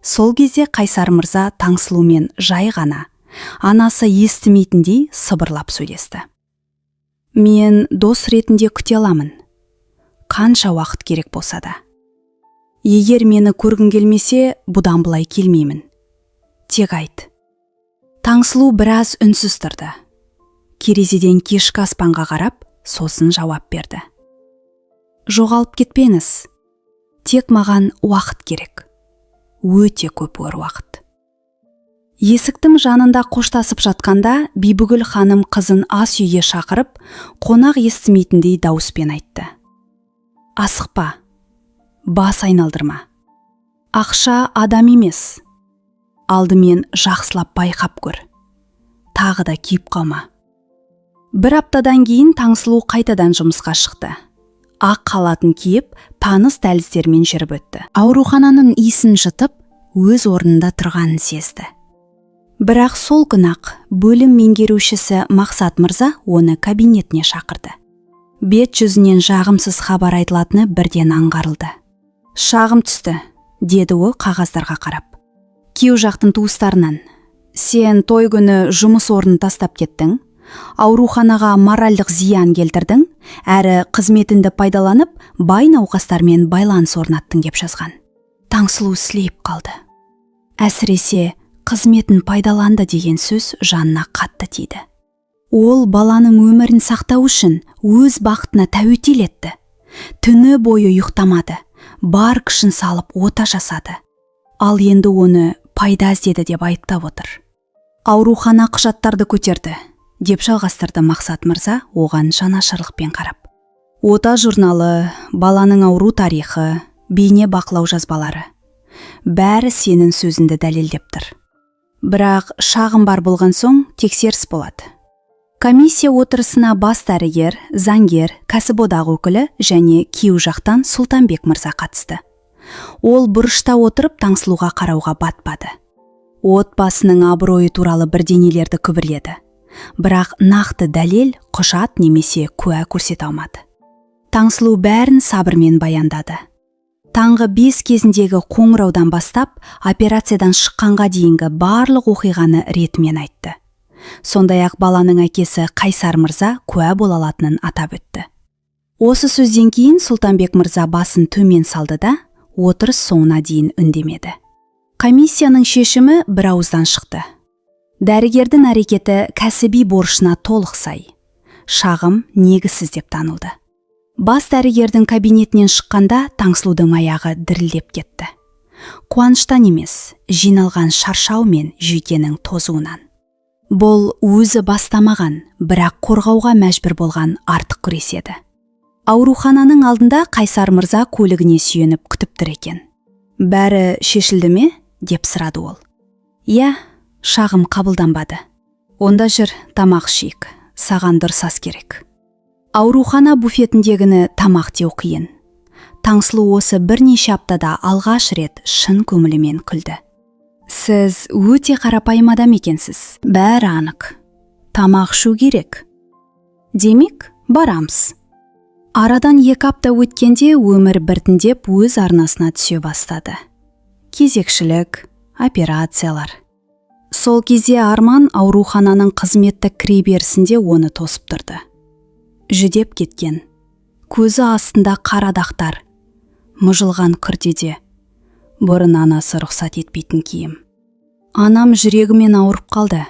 Сол кезде Қайсар мырза Таңсұлумен жай ғана, анасы естімейтіндей сыбырлап сөйлесті. «Мен дос ретінде күте аламын. Қанша уақыт керек болса да. Егер мені көргің келмесе, бұдан былай келмеймін. Тек айт». Таңсұлу біраз үнсіз тұрды. Керезеден кешкі аспанға қарап, сосын жауап берді. «Жоғалып кетпеңіз. Тек маған уақыт керек. Өте көп уақыт». Есіктің жанында қоштасып жатқанда, Бибігүл ханым қызын ас үйге шақырып, қонақ естімейтіндей дауыспен айтты. «Асықпа. Бас айналдырма. Ақша адам емес. Алдымен жақсылап байқап көр. Тағы да күйіп қалма». Бір аптадан кейін Таңсұлу қайтадан жұмысқа шықты. Ақ халатын киіп, таныс дәліздермен жүріп өтті. Аурухананың иісін жұтып, өз орнында тұрғанын сезді. Бірақ сол күні-ақ бөлім меңгерушісі Мақсат мырза оны кабинетіне шақырды. Бет жүзінен жағымсыз хабар айтылатыны бірден аңғарылды. «Шағым түсті», деді ол қағаздарға қарап. «Күйеу жақтың туыстарынан. Сен той күні жұмыс орнын тастап кеттің, ауруханаға моральдық зиян келтірдің, әрі қызметіңді пайдаланып, бай науқастармен байланыс орнаттың» деп жазған. Таңсұлу сілейіп қалды. Әсіресе қызметін пайдаланды деген сөз жанына қатты тиді. Ол баланың өмірін сақтау үшін өз бақытына тәуекел етті. Түні бойы ұйықтамады, бар күшін салып ота жасады. Ал енді оны пайда іздеді деп айыптап отыр. «Аурухана құжаттарды көтерді», деп жалғастырды Мақсат мырза оған жанашырлықпен қарап. «Ота журналы, баланың ауру тарихы, бейне бақылау жазбалары. Бәрі сенің сөзіңді дәлелдеп тұр. Бірақ шағым бар болған соң тексеріс болады». Комиссия отырысына бас дәрігер, заңгер, кәсіподақ өкілі және күйеу жақтан Сұлтанбек мырза қатысты. Ол бұрышта отырып Таңсұлуға қарауға батпады. Отбасының абыройы туралы бірдеңелерді күбірледі. Бірақ нақты дәлел, құжат немесе куә көрсете алмады. Таңсұлу бәрін сабырмен баяндады. Таңғы 5 кезіндегі қоңыраудан бастап, операциядан шыққанға дейінгі барлық оқиғаны ретімен айтты. Сондай-ақ баланың әкесі Қайсар мырза куә бола алатынын атап өтті. Осы сөзден кейін Сұлтанбек мырза басын төмен салды да, отырыс соңына дейін үндемеді. Комиссияның шешімі бір ауыздан шықты. Дәрігердің әрекеті кәсіби борышына толық сай. Шағым негізсіз деп танылды. Бас дәрігердің кабинетінен шыққанда Таңсұлудың аяғы дірілдеп кетті. Қуаныштан емес, жиналған шаршау мен жүйкенің тозуынан. Бұл өзі бастамаған, бірақ қорғауға мәжбүр болған артық күрес еді. Аурухананың алдында Қайсар мырза көлігіне сүйеніп күтіп тұр екен. «Бәрі шешілді ме?» деп сұрады ол. «Иә, шағым қабылданбады. Онда жүр, тамақ ішейік, саған дұрыс ас керек». Аурухана буфетіндегіні тамақ деу қиын. Таңсұлу осы бірнеше аптада алғаш рет шын көңілімен күлді. «Сіз өте қарапайым адам екенсіз, бәрі анық. Тамақ ішу керек». «Демек, барамыз». Арадан 2 апта өткенде өмір біртіндеп өз арнасына түсе бастады. Кезекшілік, операциялар. Сол кезде Арман аурухананың қызметтік кіреберісінде оны тосып тұрды. Жүдеп кеткен, көзі астында қара дақтар, мұжылған күртеде, бұрын анасы рұқсат етпейтін киім. «Анам жүрегімен ауырып қалды»,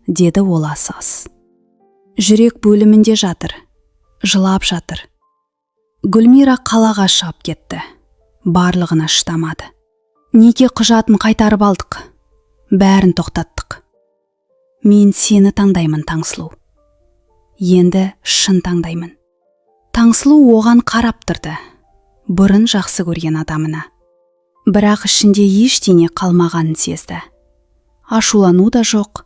деді ол асығыс. «Жүрек бөлімінде жатыр, жылап жатыр». Гүлмира қалаға шығып кетті. Барлығына шыдамады. «Неке құжатын қайтарып алдық. Бәрін тоқтаттық. Мен сені таңдаймын, Таңсұлу. Енді шын таңдаймын». Таңсұлу оған қарап тұрды. Бұрын жақсы көрген адамына. Бірақ ішінде ештеңе қалмағанын сезді. Ашулану да жоқ,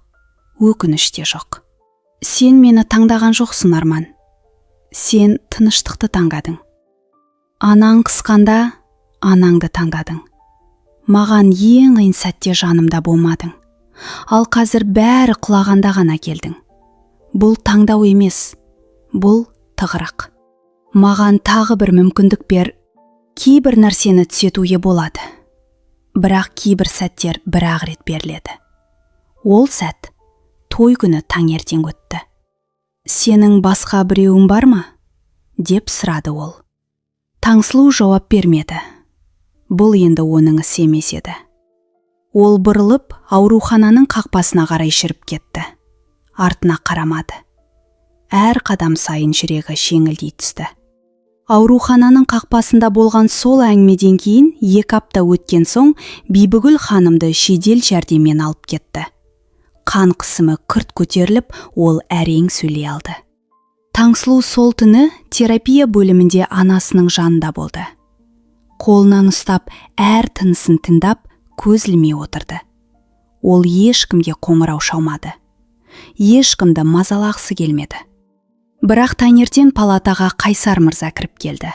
өкініш те жоқ. «Сен мені таңдаған жоқсың, Арман. Сен тыныштықты таңдадың. Анаң қысқанда анаңды таңдадың. Маған ең қиын сәтте жанымда болмадың. Ал қазір бәрі құлағанда ғана келдің. Бұл таңдау емес, бұл тығырық. Маған тағы бір мүмкіндік бер. Кейбір нәрсені түзетуге болады. Бірақ кейбір сәттер бір-ақ рет беріледі. Ол сәт той күні таңертең өтті. «Сенің басқа біреуің бар ма?» деп сұрады ол. Таңсұлу жауап бермеді. Бұл енді оның ісі емес еді. Ол бұрылып, аурухананың қақпасына қарай жүріп кетті. Артына қарамады. Әр қадам сайын жүрегі жеңілдей түсті. Аурухананың қақпасында болған сол әңгімеден кейін 2 апта өткен соң Бибігүл ханымды жедел жәрдеммен алып кетті. Қан қысымы күрт көтеріліп, ол әрең сөйлей алды. Таңсұлу сол түні терапия бөлімінде анасының жанында болды. Қолынан ұстап, әр тынысын тыңдап, көз ілмей отырды. Ол ешкімге қоңырау шалмады. Ешкімді мазалағысы келмеді. Бірақ таңертең палатаға Қайсар мырза кіріп келді.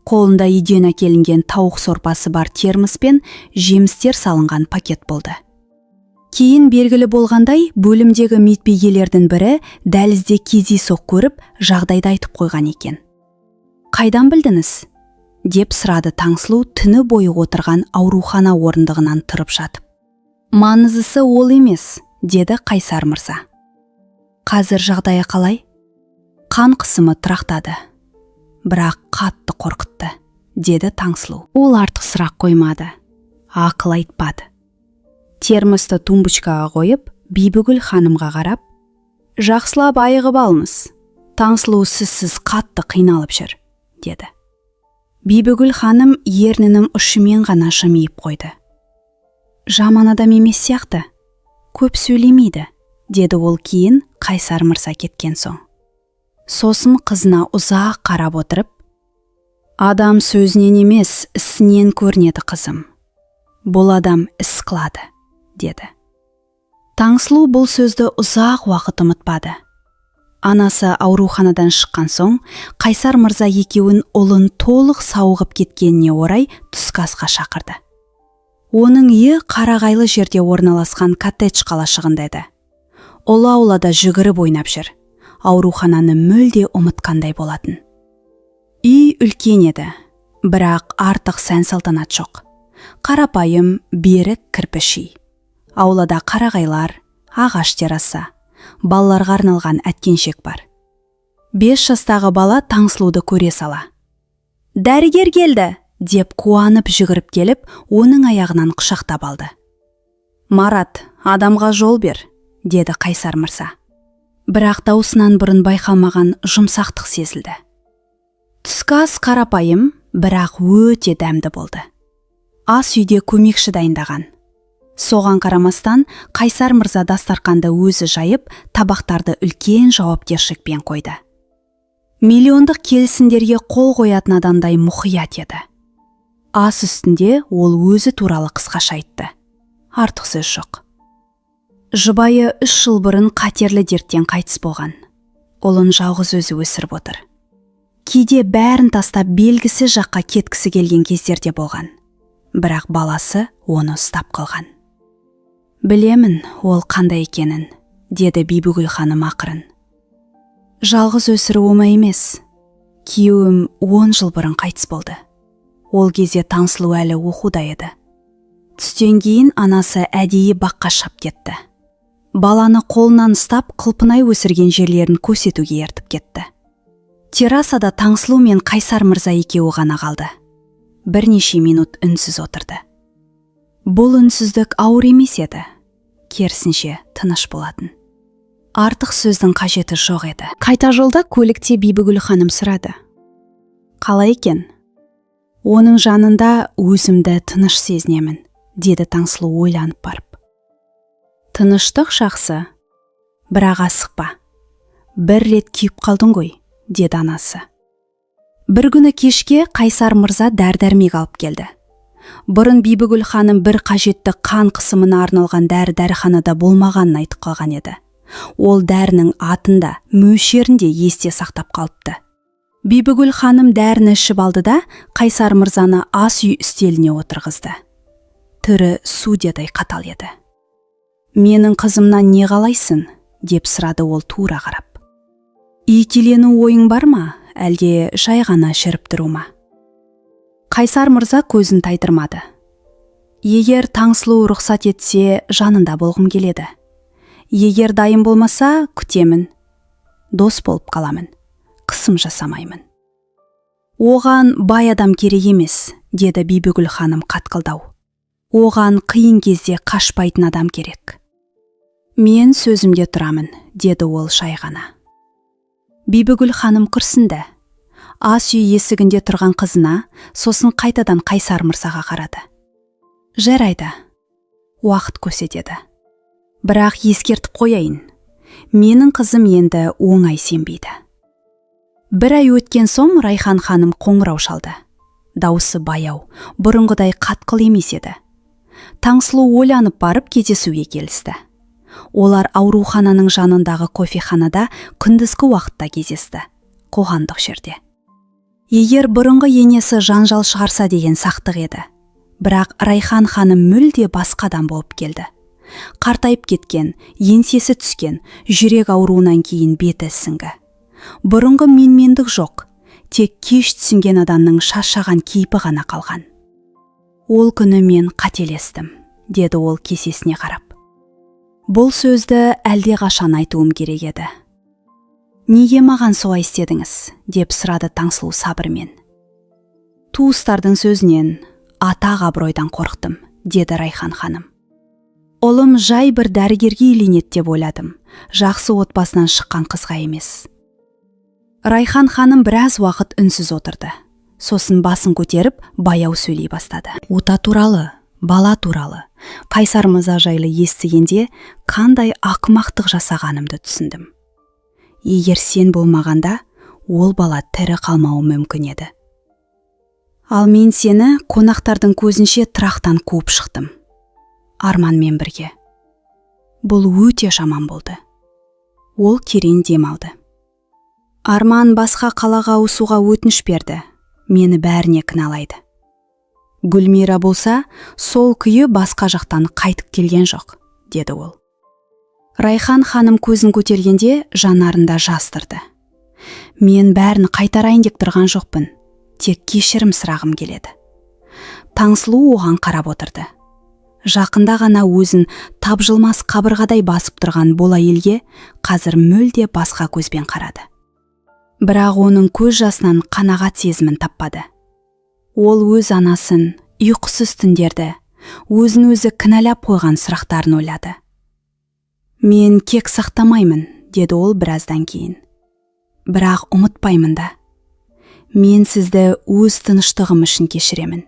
Қолында үйден әкелінген тауық сорпасы бар термос пен жемістер салынған пакет болды. Кейін белгілі болғандай, бөлімдегі медбигелердің бірі дәлізде кездейсоқ көріп, жағдайды айтып қойған екен. «Қайдан білдіңіз?» деп сұрады Таңсұлу түні бойы отырған аурухана орындығынан тұрып жатып. «Маңыздысы ол емес», деді Қайсар мырза. «Қазір жағдайы қалай?» «Қан қысымы тұрақтады. Бірақ қатты қорқытты», деді Таңсұлу. Ол артық сұрақ қоймады. Ақыл айтпады. Термосты тумбочкаға қойып, Бибігүл ханымға қарап, «Жақсылап айығып алыңыз. Таңсұлу сізсіз қатты қиналып жүр», деді. Бибігүл ханым ернінің ұшымен ғана жымиып қойды. «Жаман адам емес сияқты. Көп сөйлемейді», деді ол кейін Қайсар мырза кеткен соң. Сосын қызына ұзақ қарап отырып, «Адам сөзінен емес, ісінен көрінеді қызым. Бұл адам іс қылады», деді. Таңсұлу бұл сөзді ұзақ уақыт ұмытпады. Анасы ауруханадан шыққан соң, Қайсар мырза екеуін ұлын толық сауығып кеткеніне орай түскі асқа шақырды. Оның үйі қарағайлы жерде орналасқан коттедж қалашығында еді. Ұлы аулада жүгіріп ойнап жүр. Аурухананы мүлде ұмытқандай болатын. Үй үлкен еді, бірақ артық сән-салтанат жоқ. Қарапайым, берік кірпіш үй. Аулада қарағайлар, ағаш терраса, балаларға арналған әткеншек бар. 5 жастағы бала Таңсұлуды көре сала, «Дәрігер келді!» деп қуанып жүгіріп келіп, оның аяғынан құшақтап алды. «Марат, адамға жол бер», деді Қайсар мырза. Бірақ даусынан бұрын байқалмаған жұмсақтық сезілді. Түскі ас қарапайым, бірақ өте дәмді болды. Ас үйде көмекші дайындаған. Соған қарамастан, Қайсар мырза дастарқанды өзі жайып, табақтарды үлкен жауапкершілікпен қойды. Миллиондық келісімдерге қол қоятын адамдай мұқият еді. Ас үстінде ол өзі туралы қысқаша айтты. Артық сөз жоқ. Жұбайы 3 жыл бұрын қатерлі дерттен қайтыс болған. Ұлын жалғыз өзі өсіріп отыр. Кейде бәрін тастап белгісі жаққа кеткісі келген кездерде болған. Бірақ баласы оны ұстап қалған. «Білемін, ол қандай екенін», деді Бибігүл ханым ақырын. «Жалғыз өсіру оңай емес. Күйеуім 10 жыл бұрын қайтыс болды. Ол кезде Таңсұлу әлі оқуда еді. Түстен кейін анасы әдейі баққа шап кетті. Баланы қолынан ұстап, қылпынай өсірген жерлерін көрсетуге ертіп кетті. Террасада Таңсұлу мен Қайсар мырза екеуі ғана қалды. Бірнеше минут үнсіз отырды. Бұл үнсіздік ауыр емес еді. Керісінше тыныш болатын. Артық сөздің қажеті жоқ еді. Қайта жолда көлікте Бибігүл ханым сұрады. «Қалай екен?» «Оның жанында өзімді тыныш сезінемін», деді Таңсұлу ойланып барып. «Тыныштық жақсы, бірақ асықпа. Бір рет күйіп қалдың ғой», деді анасы. Бір күні кешке Қайсар мырза дәрі-дәрмек алып келді. Бұрын Бибігүл ханым бір қажетті қан қысымына арналған дәрі-дәріханада болмағанын айтып қалған еді. Ол дәрінің атында, мөлшерінде есте сақтап қалыпты. Бибігүл ханым дәріні ішіп алды да, Қайсар мырзаны ас үй үстеліне отырғызды. Түрі судьядай қатал еді. «Менің қызымнан не қалайсың?» деп сұрады ол тура қарап. «Ителену ойың бар ма, әлде жай ғана шіріп тұру ма?» Қайсар мырза көзін тайдырмады. «Егер Таңсұлу рұқсат етсе, жанында болғым келеді. Егер дайын болмаса, күтемін. Дос болып қаламын. Қысым жасамаймын». «Оған бай адам керек емес», деді Бибігүл ханым қатқылдау. «Оған қиын кезде қашпайтын адам керек». «Мен сөзімде тұрамын», деді ол шай ғана. Бибігүл ханым күрсінді. Ас үй есігінде тұрған қызына, сосын қайтадан Қайсар мырзаға қарады. «Жарайды, уақыт көрсетеді. Бірақ ескертіп қояйын. Менің қызым енді оңай сенбейді». Бір ай өткен соң Райхан ханым қоңырау шалды. Дауысы баяу, бұрынғыдай қатқыл емес еді. Таңсұлу ойланып барып кездесуге келісті. Олар аурухананың жанындағы кофеханада күндізгі уақытта кездесті, қоғамдық жерде. Егер бұрынғы енесі жанжал шығарса деген сақтық еді. Бірақ Райхан ханым мүлде басқадан болып келді. Қартайып кеткен, еңсесі түскен, жүрек ауруынан кейін беті ісіңгі. Бұрынғы менмендік жоқ, тек кеш түсінген адамның шаршаған кейпі ғана қалған. Ол күні мен қателестім, деді ол кесесіне қарап. Бұл сөзді әлде қашан айтуым керек еді. Неге маған солай істедіңіз, деп сұрады Таңсұлу сабырмен. Туыстардың сөзінен, атақ абыройдан қорықтым, деді Райхан ханым. Ұлым жай бір дәрігерге үйленеді деп ойладым, жақсы отбасынан шыққан қызға емес. Райхан ханым біраз уақыт үнсіз отырды. Сосын басын көтеріп, баяу сөйлей бастады. Ота туралы, бала туралы, Қайсар мырза жайлы естігенде қандай ақымақтық жасағанымды түсіндім. Егер сен болмағанда, ол бала тірі қалмауы мүмкін еді. Ал мен сені қонақтардың көзінше тұрақтан қуып шықтым. Арманмен бірге. Бұл өте жаман болды. Ол терең дем алды. Арман басқа қалаға ауысуға өтініш берді. Мені бәріне кінәлайды. Гүлмира болса, сол күйі басқа жақтан қайтып келген жоқ, деді ол. Райхан ханым көзін көтергенде жанарында жас тұрды. Мен бәрін қайтарайын деп тұрған жоқпын, тек кешірім сұрағым келеді. Таңсұлу оған қарап отырды. Жақында ғана өзін тапжылмас қабырғадай басып тұрған бұл әйелге қазір мүлде басқа көзбен қарады. Бірақ оның көз жасынан қанағат сезімін таппады. Ол өз анасын, ұйқысыз түндерді, өзін өзі кінәлап қойған сұрақтарын ойлады. Мен кек сақтамаймын, деді ол біраздан кейін. Бірақ ұмытпаймын да. Мен сізді өз тыныштығым үшін кешіремін.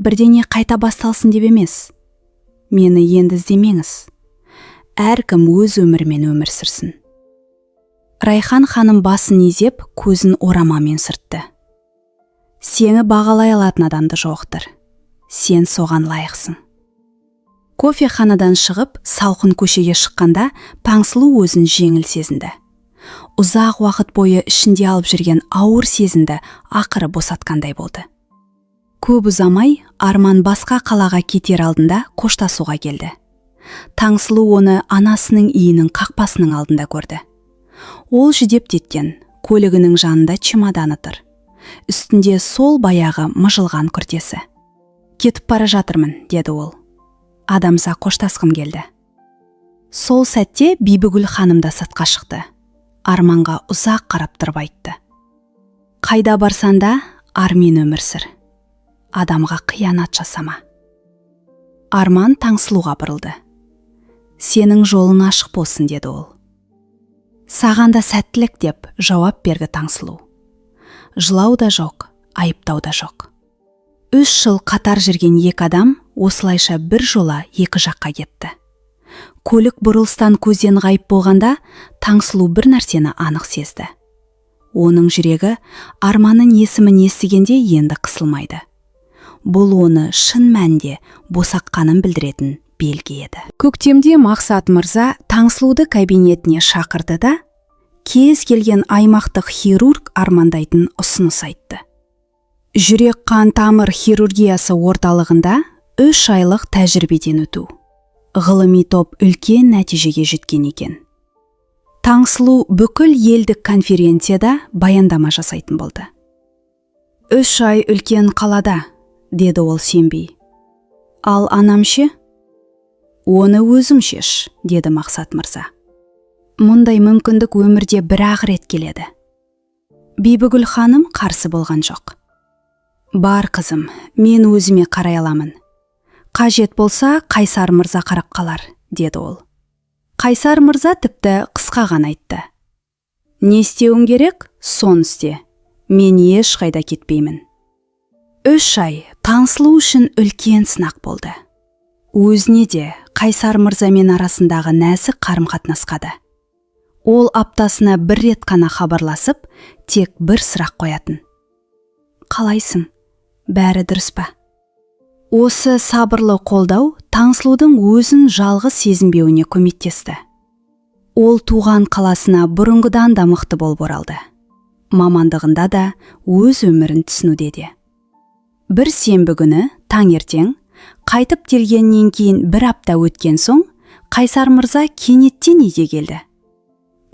Бірдеңе қайта басталсын деп емес. Мені енді іздемеңіз. Әркім өз өмірімен өмір сүрсін. Райхан ханым басын изеп, көзін орамамен сүртті. Сені бағалай алатын адамды жоқтыр. Сен соған лайықсың. Кофеханадан шығып, салқын көшеге шыққанда, Таңсұлу өзін жеңіл сезінді. Ұзақ уақыт бойы ішінде алып жүрген ауыр сезінді ақыры босатқандай болды. Көп ұзамай, Арман басқа қалаға кетер алдында қоштасуға келді. Таңсұлу оны анасының үйінің қақпасының алдында көрді. Ол жүдеп кеткен, көлігінің жанында чемоданы тұр. Үстінде сол баяғы мыжылған күртесі. Кетіп бара жатырмын, деді ол. Адамса қоштасқым келді. Сол сәтте Бибігүл ханым да сыртқа шықты. Арманға ұзақ қарап тұрып айтты. Қайда барсан да, армен өмір сүр. Адамға қиянат жасама. Арман Таңсұлуға бұрылды. Сенің жолың ашық болсын, деді ол. Саған да сәттілік, деп жауап берді Таңсұлу. Жылау да жоқ, айыптау да жоқ. 3 жыл қатар жүрген екі адам осылайша бір жола екі жаққа кетті. Көлік бұрылыстан көзден ғайып болғанда, Таңсұлу бір нәрсені анық сезді. Оның жүрегі Арманның есімін естігенде енді қысылмайды. Бұл оны шын мәнде босаққанын білдіретін белгі еді. Көктемде Мақсат мырза Таңсұлуды кабинетіне шақырды да, кез келген аймақтық хирург армандайтын ұсыныс айтты. Жүрек қан тамыр хирургиясы орталығында 3 айлық тәжірибеден өту. Ғылыми топ үлкен нәтижеге жеткен екен. Таңсұлу бүкіл елдік конференцияда баяндама жасайтын болды. 3 ай үлкен қалада, деді ол сенбей. Ал анам ше? Оны өзім шеш, деді Мақсат мырза. Мұндай мүмкіндік өмірде бір-ақ рет келеді. Бибігүл ханым қарсы болған жоқ. Бар қызым, мен өзіме қарай аламын. Қажет болса, Қайсар мырза қарап қалар, деді ол. Қайсар мырза тіпті қысқа ғана айтты. Не істеуің керек, соны істе. Мен ешқайда кетпеймін. 3 ай Таңсұлу үшін үлкен сынақ болды. Өзіне де Қайсар мырзамен арасындағы нәзік қарым-қатынасқа да. Ол аптасына 1 рет қана хабарласып, тек бір сұрақ қоятын. Қалайсың? Бәрі дұрыс па? Осы сабырлы қолдау Таңсұлудың өзін жалғыз сезінбеуіне көмектесті. Ол туған қаласына бұрынғыдан да мықты болып оралды. Мамандығында да, өз өмірін түсінуде де. Бір сенбі күні таңертең, қайтып келгеннен кейін 1 апта өткен соң, Қайсар мырза кенеттен үйге келді.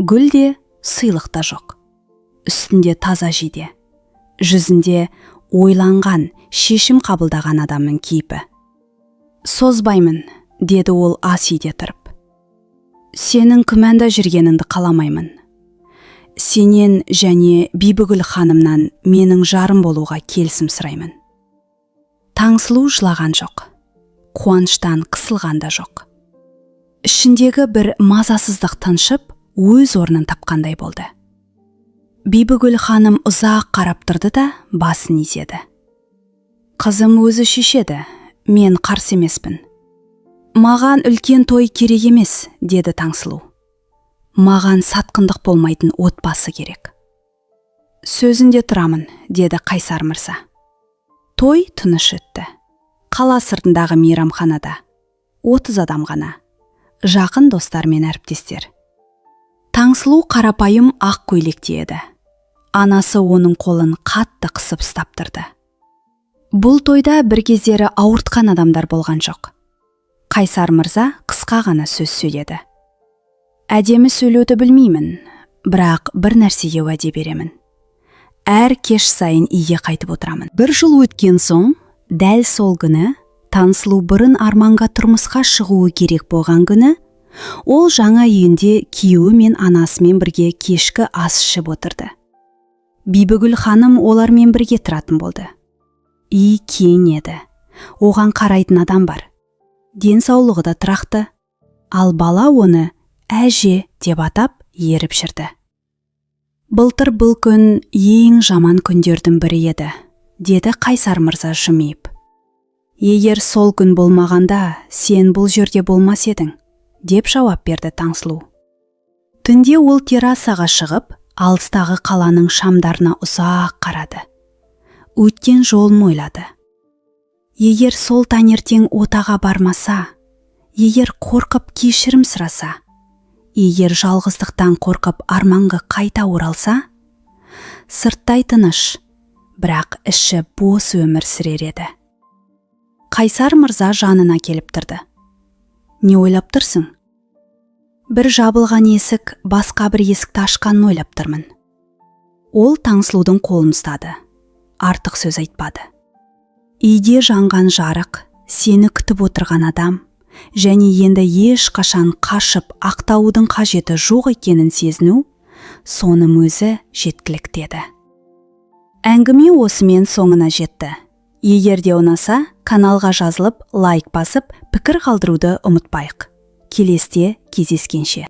Гүл де, сыйлық та жоқ. Үстінде таза жиде. Жүзінде ойланған, шешім қабылдаған адамның кейпі. Созбаймын, деді ол ас үйде тұрып. Сенің күмәнда жүргеніңді қаламаймын. Сенен және Бибігүл ханымнан менің жарым болуға келісім сұраймын. Таңсұлу жылаған жоқ. Қуаныштан қысылған да жоқ. Ішіндегі бір мазасыздық тыншып, өз орнын тапқандай болды. Бибігүл ханым ұзақ қарап тұрды да басын изеді. Қызым өзі шешеді, мен қарсы емеспін. Маған үлкен той керек емес, деді Таңсұлу. Маған сатқындық болмайтын отбасы керек. Сөзінде тұрамын, деді Қайсар мырза. Той тыныш өтті. Қала сыртындағы мейрамханада 30 адам ғана. Жақын достар мен әріптестер. Таңсұлу қарапайым ақ көйлекте еді. Анасы оның қолын қатты қысып ұстап тұрды. Бұл тойда бір кездері ауыртқан адамдар болған жоқ. Қайсар мырза қысқа ғана сөз сөйледі. Әдемі сөйлеуді білмеймін, бірақ бір нәрсеге уәде беремін. Әр кеш сайын үйге қайтып отырамын. Бір жыл өткен соң, дәл сол күні, Таңсұлу бұрын арманға тұрмысқа шығуы керек болған күні, ол жаңа үйінде күйеуі мен анасымен бірге кешкі ас ішіп отырды. Бибігүл ханым олармен бірге тұратын болды. Үй кең еді. Оған қарайтын адам бар. Денсаулығы да тұрақты. Ал бала оны әже деп атап еріп жүрді. Былтыр бұл күн ең жаман күндердің бірі еді, деді Қайсар мырза жымиып. Егер сол күн болмағанда, сен бұл жерде болмас едің, деп жауап берді Таңсұлу. Түнде ол террасаға шығып, алыстағы қаланың шамдарына ұзақ қарады. Өткен жолын ойлады. Егер сол таңертең отаға бармаса, егер қорқып кешірім сұраса, егер жалғыздықтан қорқып арманға қайта оралса, сырттай тыныш, бірақ іші бос өмір сүрер еді. Қайсар мырза жанына келіп тұрды. Не ойлап тұрсың? Бір жабылған есік, басқа бір есікті ашқанын ойлап тұрмын. Ол Таңсұлудың қолын ұстады. Артық сөз айтпады. Үйде жанған жарық, сені күтіп отырған адам, және енді ешқашан қашып ақтаудың қажеті жоқ екенін сезіну, соның өзі жеткілікті еді. Әңгіме осымен соңына жетті. Егер де ұнаса, каналға жазылып, лайк басып, пікір қалдыруды ұмытпайық. Келесте кездескенше.